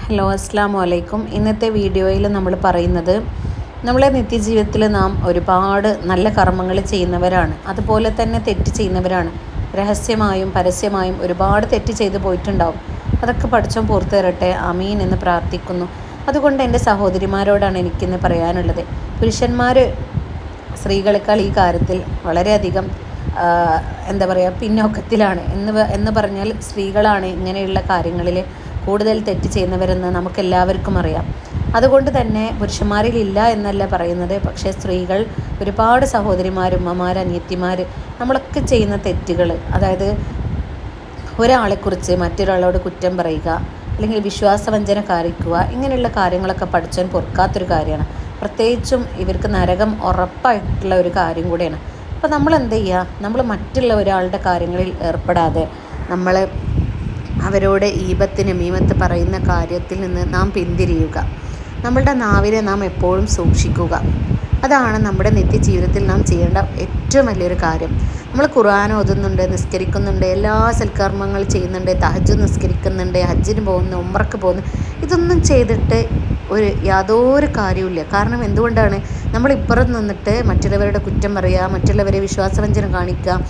Hello അസ്സലാമു അലൈക്കും. ഇന്നത്തെ വീഡിയോയിൽ നമ്മൾ പറയുന്നത് നമ്മളെ നിത്യജീവിതത്തിൽ നാം ഒരുപാട് നല്ല കർമ്മങ്ങൾ ചെയ്യുന്നവരാണ്, അതുപോലെ തന്നെ തെറ്റ് ചെയ്യുന്നവരാണ്. രഹസ്യമായും പരസ്യമായും ഒരുപാട് തെറ്റ് ചെയ്തു പോയിട്ടുണ്ടാവും. അതൊക്കെ പടച്ചോൻ പുറത്തു തരട്ടെ, ആമീൻ എന്ന് പ്രാർത്ഥിക്കുന്നു. അതുകൊണ്ട് എൻ്റെ സഹോദരിമാരോടാണ് എനിക്കിന്ന് പറയാനുള്ളത്. പുരുഷന്മാർ സ്ത്രീകളെക്കാൾ ഈ കാര്യത്തിൽ വളരെയധികം പിന്നോക്കത്തിലാണ് എന്ന് പറഞ്ഞാൽ സ്ത്രീകളാണ് ഇങ്ങനെയുള്ള കാര്യങ്ങളിൽ കൂടുതൽ തെറ്റ് ചെയ്യുന്നവരെന്ന് നമുക്കെല്ലാവർക്കും അറിയാം. അതുകൊണ്ട് തന്നെ പുരുഷന്മാരിലില്ല എന്നല്ല പറയുന്നത്, പക്ഷേ സ്ത്രീകൾ ഒരുപാട് സഹോദരിമാർ, ഉമ്മമാർ, അനിയത്തിമാർ നമ്മളൊക്കെ ചെയ്യുന്ന തെറ്റുകൾ, അതായത് ഒരാളെക്കുറിച്ച് മറ്റൊരാളോട് കുറ്റം പറയുക, അല്ലെങ്കിൽ വിശ്വാസവഞ്ചന കാണിക്കുക, ഇങ്ങനെയുള്ള കാര്യങ്ങളൊക്കെ പഠിച്ചാൽ പൊറുക്കാത്തൊരു കാര്യമാണ്. പ്രത്യേകിച്ചും ഇവർക്ക് നരകം ഉറപ്പായിട്ടുള്ള ഒരു കാര്യം കൂടെയാണ്. അപ്പോൾ നമ്മൾ എന്ത് ചെയ്യുക, നമ്മൾ മറ്റുള്ള ഒരാളുടെ കാര്യങ്ങളിൽ ഏർപ്പെടാതെ നമ്മൾ അവരോട് ഈബത്ത് നമീമത്ത് പറയുന്ന കാര്യത്തിൽ നിന്ന് നാം പിന്തിരിയുക. നമ്മളുടെ നാവിനെ നാം എപ്പോഴും സൂക്ഷിക്കുക. അതാണ് നമ്മുടെ നിത്യജീവിതത്തിൽ നാം ചെയ്യേണ്ട ഏറ്റവും വലിയൊരു കാര്യം. നമ്മൾ ഖുർആൻ ഓതുന്നുണ്ട്, നിസ്കരിക്കുന്നുണ്ട്, എല്ലാ സൽക്കർമ്മങ്ങൾ ചെയ്യുന്നുണ്ട്, തഹജ്ജുദ് നിസ്കരിക്കുന്നുണ്ട്, ഹജ്ജിന് പോകുന്നു, ഉംറക്ക് പോകുന്നു. ഇതൊന്നും ചെയ്തിട്ട് യാതൊരു കാര്യവുമില്ല. കാരണം എന്തുകൊണ്ടാണ്? നമ്മൾ ഇപ്പുറത്ത് നിന്നിട്ട് മറ്റുള്ളവരുടെ കുറ്റം പറയുക, മറ്റുള്ളവരെ വിശ്വാസവഞ്ചന കാണിക്കുക,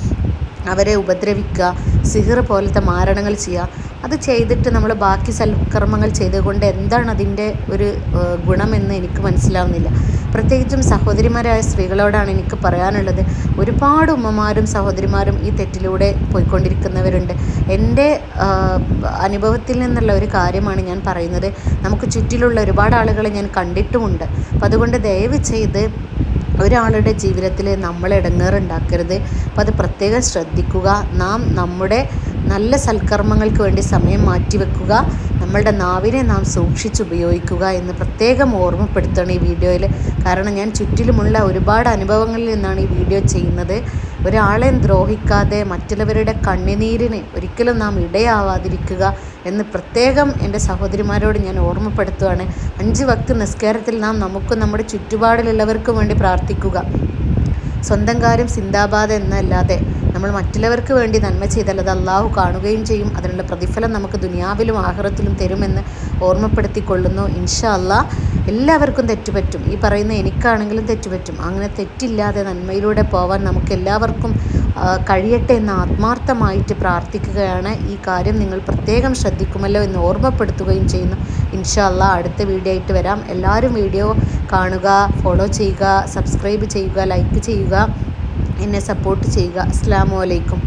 അവരെ ഉപദ്രവിക്കുക, സിഹിർ പോലത്തെ മാരണങ്ങൾ ചെയ്യുക. അത് ചെയ്തിട്ട് നമ്മൾ ബാക്കി സൽക്കർമ്മങ്ങൾ ചെയ്തുകൊണ്ട് എന്താണ് അതിൻ്റെ ഒരു ഗുണമെന്ന് എനിക്ക് മനസ്സിലാവുന്നില്ല. പ്രത്യേകിച്ചും സഹോദരിമാരായ സ്ത്രീകളോടാണ് എനിക്ക് പറയാനുള്ളത്. ഒരുപാട് ഉമ്മമാരും സഹോദരിമാരും ഈ തെറ്റിലൂടെ പോയിക്കൊണ്ടിരിക്കുന്നവരുണ്ട്. എൻ്റെ അനുഭവത്തിൽ നിന്നുള്ള ഒരു കാര്യമാണ് ഞാൻ പറയുന്നത്. നമുക്ക് ചുറ്റിലുള്ള ഒരുപാട് ആളുകളെ ഞാൻ കണ്ടിട്ടുമുണ്ട്. അപ്പം അതുകൊണ്ട് ദയവ് ചെയ്ത് ഒരാളുടെ ജീവിതത്തിൽ നമ്മൾ ഇടങ്ങേറുണ്ടാക്കരുത്. അപ്പോൾ അത് പ്രത്യേകം ശ്രദ്ധിക്കുക. നാം നമ്മുടെ നല്ല സൽക്കർമ്മങ്ങൾക്ക് വേണ്ടി സമയം മാറ്റിവെക്കുക. നമ്മളുടെ നാവിനെ നാം സൂക്ഷിച്ചുപയോഗിക്കുക എന്ന് പ്രത്യേകം ഓർമ്മപ്പെടുത്തണം ഈ വീഡിയോയിൽ. കാരണം ഞാൻ ചുറ്റിലുമുള്ള ഒരുപാട് അനുഭവങ്ങളിൽ നിന്നാണ് ഈ വീഡിയോ ചെയ്യുന്നത്. ഒരാളെയും ദ്രോഹിക്കാതെ മറ്റുള്ളവരുടെ കണ്ണുനീരിന് ഒരിക്കലും നാം ഇടയാവാതിരിക്കുക എന്ന് പ്രത്യേകം എൻ്റെ സഹോദരിമാരോട് ഞാൻ ഓർമ്മപ്പെടുത്തുകയാണ്. 5 വക്ത് നിസ്കാരത്തിൽ നാം നമുക്കും നമ്മുടെ ചുറ്റുപാടിലുള്ളവർക്കും വേണ്ടി പ്രാർത്ഥിക്കുക. സ്വന്തം കാര്യം സിന്ദാബാദ് എന്നല്ലാതെ നമ്മൾ മറ്റുള്ളവർക്ക് വേണ്ടി നന്മ ചെയ്താൽ അത് അള്ളാഹു കാണുകയും ചെയ്യും. അതിനുള്ള പ്രതിഫലം നമുക്ക് ദുനിയാവിലും ആഖിറത്തിലും തരുമെന്ന് ഓർമ്മപ്പെടുത്തിക്കൊള്ളുന്നു. ഇൻഷാ അള്ളാഹ് എല്ലാവർക്കും തെറ്റുപറ്റും. ഈ പറയുന്ന എനിക്കാണെങ്കിലും തെറ്റുപറ്റും. അങ്ങനെ തെറ്റില്ലാതെ നന്മയിലൂടെ പോവാൻ നമുക്ക് എല്ലാവർക്കും കഴിയട്ടെ എന്ന് ആത്മാർത്ഥമായിട്ട് പ്രാർത്ഥിക്കുകയാണ്. ഈ കാര്യം നിങ്ങൾ പ്രത്യേകം ശ്രദ്ധിക്കുമല്ലോ എന്ന് ഓർമ്മപ്പെടുത്തുകയും ചെയ്യുന്നു. ഇൻഷാ അള്ളാഹ് അടുത്ത വീഡിയോ ആയിട്ട് വരാം. എല്ലാവരും വീഡിയോ കാണുക, ഫോളോ ചെയ്യുക, സബ്സ്ക്രൈബ് ചെയ്യുക, ലൈക്ക് ചെയ്യുക, എന്നെ സപ്പോർട്ട് ചെയ്യുക. അസ്സലാമു അലൈക്കും.